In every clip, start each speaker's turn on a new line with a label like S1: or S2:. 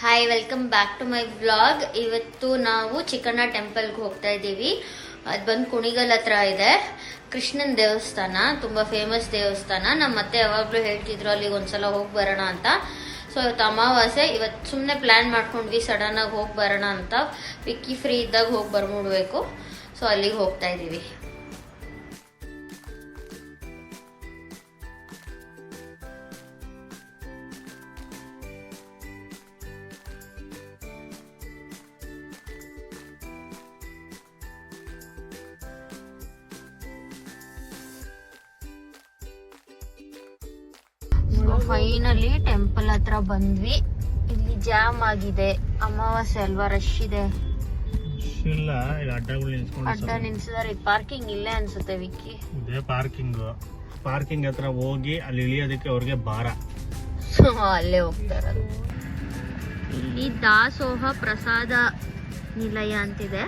S1: Hi, welcome back to my vlog. ಇವತ್ತು ನಾವು ಚಿಕ್ಕಣ್ಣ ಟೆಂಪಲ್ಗೆ ಹೋಗ್ತಾ ಇದ್ದೀವಿ. ಅದು ಬಂದು ಕುಣಿಗಲ್ ಹತ್ರ ಇದೆ. ಕೃಷ್ಣನ್ ದೇವಸ್ಥಾನ, ತುಂಬಾ ಫೇಮಸ್ ದೇವಸ್ಥಾನ. ನಮ್ಮ ಮತ್ತೆ ಯಾವಾಗ್ಲೂ ಹೇಳ್ತಿದ್ರು ಅಲ್ಲಿಗೆ ಒಂದ್ಸಲ ಹೋಗಿ ಬರೋಣ ಅಂತ. ಸೊ ಇವತ್ತು ಅಮಾವಾಸ್ಯೆ, ಇವತ್ತು ಸುಮ್ಮನೆ ಪ್ಲಾನ್ ಮಾಡ್ಕೊಂಡ್ವಿ ಸಡನ್ ಆಗಿ ಹೋಗಿ ಬರೋಣ ಅಂತ. ವಿಕ್ಕಿ ಫ್ರೀ ಇದ್ದಾಗ ಹೋಗಿ ಬರ್ಬಿಡ್ಬೇಕು. ಸೊ ಅಲ್ಲಿಗೆ ಹೋಗ್ತಾ ಇದ್ದೀವಿ. ಫೈನಲಿ ಟೆಂಪಲ್ ಹತ್ರ ಬಂದ್ವಿ. ಇಲ್ಲಿ ಜಾಮ್ ಆಗಿದೆ, ಅಮಾವಾಸ್ಯೆ ಅಲ್ವಾ, ರಶ್ ಇದೆ. ಅಡ್ಡ ನಿಲ್ಸಿದಾರೆ. ಪಾರ್ಕಿಂಗ್ ಇಲ್ಲೇ ಅನ್ಸುತ್ತೆ ವಿಕ್ಕಿ.
S2: ಪಾರ್ಕಿಂಗ್ ಹತ್ರ ಹೋಗಿ ಅಲ್ಲಿ ಇಳಿಯೋದಕ್ಕೆ ಅವ್ರಿಗೆ ಭಾರ.
S1: ಅಲ್ಲೇ ಹೋಗ್ತಾ ಇರೋದು. ಇಲ್ಲಿ ದಾಸೋಹ ಪ್ರಸಾದ ನಿಲಯ ಅಂತಿದೆ.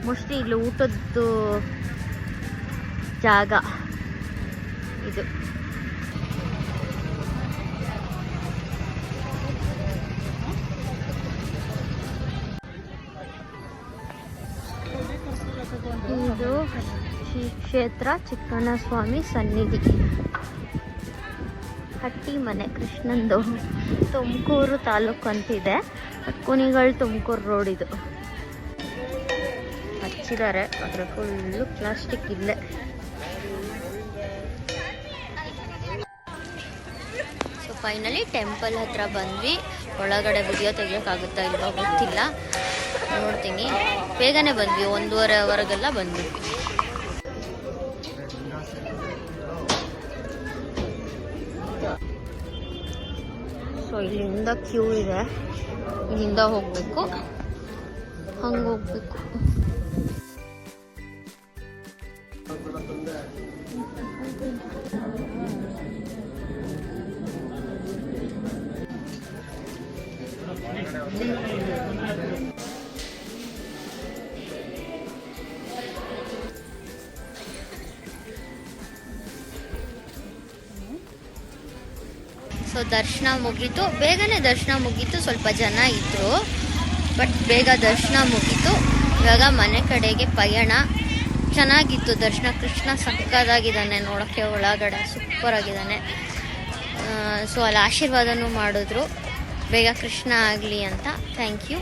S1: ಮೋಸ್ಟ್ಲಿ ಇಲ್ಲಿ ಊಟದ್ದು ಜಾಗ ಇದು. ಇದು ಶ್ರೀ ಕ್ಷೇತ್ರ ಚಿಕ್ಕಣ್ಣ ಸ್ವಾಮಿ ಸನ್ನಿಧಿ. ಹಟ್ಟಿ ಮನೆ ಕೃಷ್ಣಂದು. ತುಮಕೂರು ತಾಲೂಕು ಅಂತಿದೆ. ಕುಣಿಗಲ್ ತುಮಕೂರು ರೋಡ್ ಇದು. ಹಚ್ಚಿದ್ದಾರೆ, ಅದ್ರ ಫುಲ್ಲು ಪ್ಲಾಸ್ಟಿಕ್ ಇಲ್ಲೇ. ಸೊ ಫೈನಲಿ ಟೆಂಪಲ್ ಹತ್ರ ಬಂದ್ವಿ. ಒಳಗಡೆ ವಿಡಿಯೋ ತೆಗಿಯೋಕ್ಕಾಗುತ್ತಾ ಇಲ್ವಾ ಗೊತ್ತಿಲ್ಲ, ನೋಡ್ತೀನಿ. ಬೇಗನೆ ಬಂದ್ವಿ, 1.5 ಅವರ್ಗೆಲ್ಲ ಬಂದ್ವಿ. ಸೊ ಇಲ್ಲಿಂದ ಕ್ಯೂ ಇದೆ, ಇಲ್ಲಿಂದ ಹೋಗ್ಬೇಕು, ಹಂಗೆ ಹೋಗ್ಬೇಕು. ಸೊ ದರ್ಶನ ಮುಗೀತು, ಬೇಗನೆ ದರ್ಶನ ಮುಗೀತು. ಸ್ವಲ್ಪ ಜನ ಇದ್ರು, ಬಟ್ ಬೇಗ ದರ್ಶನ ಮುಗೀತು. ಇವಾಗ ಮನೆ ಕಡೆಗೆ ಪಯಣ. ಚೆನ್ನಾಗಿತ್ತು ದರ್ಶನ. ಕೃಷ್ಣ ಸಕ್ಕದಾಗಿದ್ದಾನೆ ನೋಡೋಕ್ಕೆ, ಒಳಗಡೆ ಸೂಪರ್ ಆಗಿದ್ದಾನೆ. ಸೊ ಅಲ್ಲಿ ಆಶೀರ್ವಾದನೂ ಮಾಡಿದ್ರು, ಬೇಗ ಕೃಷ್ಣ ಆಗಲಿ ಅಂತ. Thank you.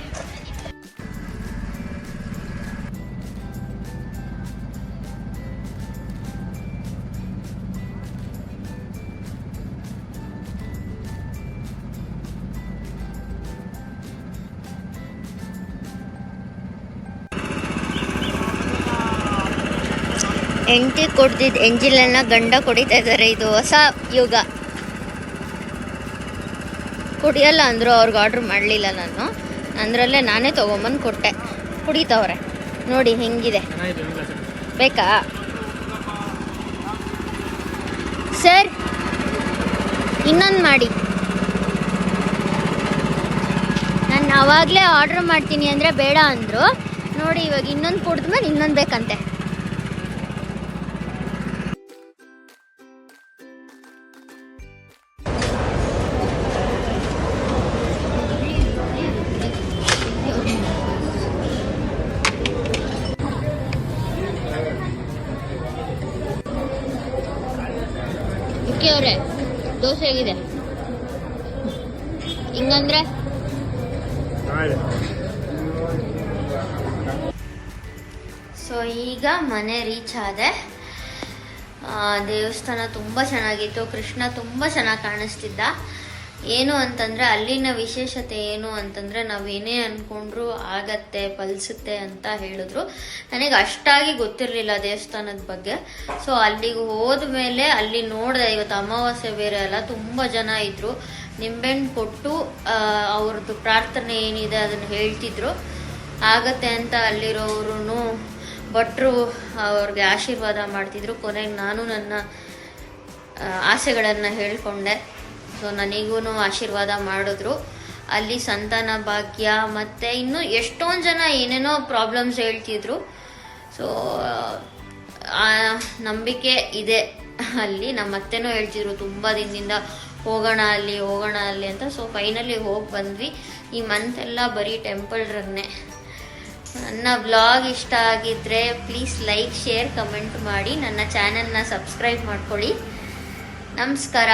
S1: ಎಂಟಿ ಕೊಡ್ತಿದ್ದ ಎಂಜಿಲನ್ನ ಗಂಡ ಕುಡಿತಾ ಇದ್ದಾರೆ. ಇದು ಹೊಸ ಯುಗ. ಕುಡಿಯಲ್ಲ ಅಂದರು, ಅವ್ರಿಗೆ ಆರ್ಡ್ರ್ ಮಾಡಲಿಲ್ಲ ನಾನು. ಅಂದ್ರಲ್ಲೇ ನಾನೇ ತೊಗೊಂಬಂದು ಕೊಟ್ಟೆ. ಕುಡಿತವ್ರೆ ನೋಡಿ ಹೆಂಗಿದೆ. ಬೇಕಾ ಸರ್? ಇನ್ನೊಂದು ಮಾಡಿ. ನಾನು ಆವಾಗಲೇ ಆರ್ಡ್ರ್ ಮಾಡ್ತೀನಿ ಅಂದರೆ ಬೇಡ ಅಂದರು. ನೋಡಿ ಇವಾಗ ಇನ್ನೊಂದು ಕುಡಿದ್ಮೇಲೆ ಇನ್ನೊಂದು ಬೇಕಂತೆ. ಅವರೇ ದೋಸೆ ಹೇಗಿದೆ? ಹಿಂಗಂದ್ರೆ ಸೊ ಈಗ ಮನೆ ರೀಚ್ ಆದೆ. ದೇವಸ್ಥಾನ ತುಂಬ ಚೆನ್ನಾಗಿತ್ತು. ಕೃಷ್ಣ ತುಂಬ ಚೆನ್ನಾಗಿ ಕಾಣಿಸ್ತಿದ್ದ. ಏನು ಅಂತಂದರೆ ಅಲ್ಲಿನ ವಿಶೇಷತೆ ಏನು ಅಂತಂದರೆ, ನಾವೇನೇ ಅಂದ್ಕೊಂಡ್ರೂ ಆಗತ್ತೆ, ಫಲಿಸುತ್ತೆ ಅಂತ ಹೇಳಿದ್ರು. ನನಗೆ ಅಷ್ಟಾಗಿ ಗೊತ್ತಿರಲಿಲ್ಲ ದೇವಸ್ಥಾನದ ಬಗ್ಗೆ. ಸೊ ಅಲ್ಲಿಗೆ ಹೋದ್ಮೇಲೆ ಅಲ್ಲಿ ನೋಡಿದೆ. ಇವತ್ತು ಅಮಾವಾಸ್ಯೆ ಬೇರೆ ಅಲ್ಲ, ತುಂಬ ಜನ ಇದ್ದರು. ನಿಂಬೆಹಣ್ಣು ಕೊಟ್ಟು ಅವ್ರದ್ದು ಪ್ರಾರ್ಥನೆ ಏನಿದೆ ಅದನ್ನು ಹೇಳ್ತಿದ್ರು. ಆಗತ್ತೆ ಅಂತ ಅಲ್ಲಿರೋರು ಭಟ್ರು ಅವ್ರಿಗೆ ಆಶೀರ್ವಾದ ಮಾಡ್ತಿದ್ರು. ಕೊನೆಗೆ ನಾನು ನನ್ನ ಆಸೆಗಳನ್ನು ಹೇಳ್ಕೊಂಡೆ. ಸೊ ನನಗೂ ಆಶೀರ್ವಾದ ಮಾಡಿದ್ರು. ಅಲ್ಲಿ ಸಂತಾನ ಭಾಗ್ಯ ಮತ್ತು ಇನ್ನೂ ಎಷ್ಟೊಂದು ಜನ ಏನೇನೋ ಪ್ರಾಬ್ಲಮ್ಸ್ ಹೇಳ್ತಿದ್ರು. ಸೊ ನಂಬಿಕೆ ಇದೆ ಅಲ್ಲಿ. ನಮ್ಮ ಅತ್ತೆನೂ ಹೇಳ್ತಿದ್ರು ತುಂಬ ದಿನದಿಂದ ಹೋಗೋಣ ಅಲ್ಲಿ ಅಂತ. ಸೊ ಫೈನಲಿ ಹೋಗಿ ಬಂದ್ವಿ. ಈ ಮಂತ್ ಎಲ್ಲ ಬರೀ ಟೆಂಪಲ್ ರನ್ನೇ. ನನ್ನ ವ್ಲಾಗ್ ಇಷ್ಟ ಆಗಿದ್ರೆ ಪ್ಲೀಸ್ ಲೈಕ್, ಶೇರ್, ಕಮೆಂಟ್ ಮಾಡಿ. ನನ್ನ ಚಾನೆಲ್ನ ಸಬ್ಸ್ಕ್ರೈಬ್ ಮಾಡ್ಕೊಳ್ಳಿ. ನಮಸ್ಕಾರ.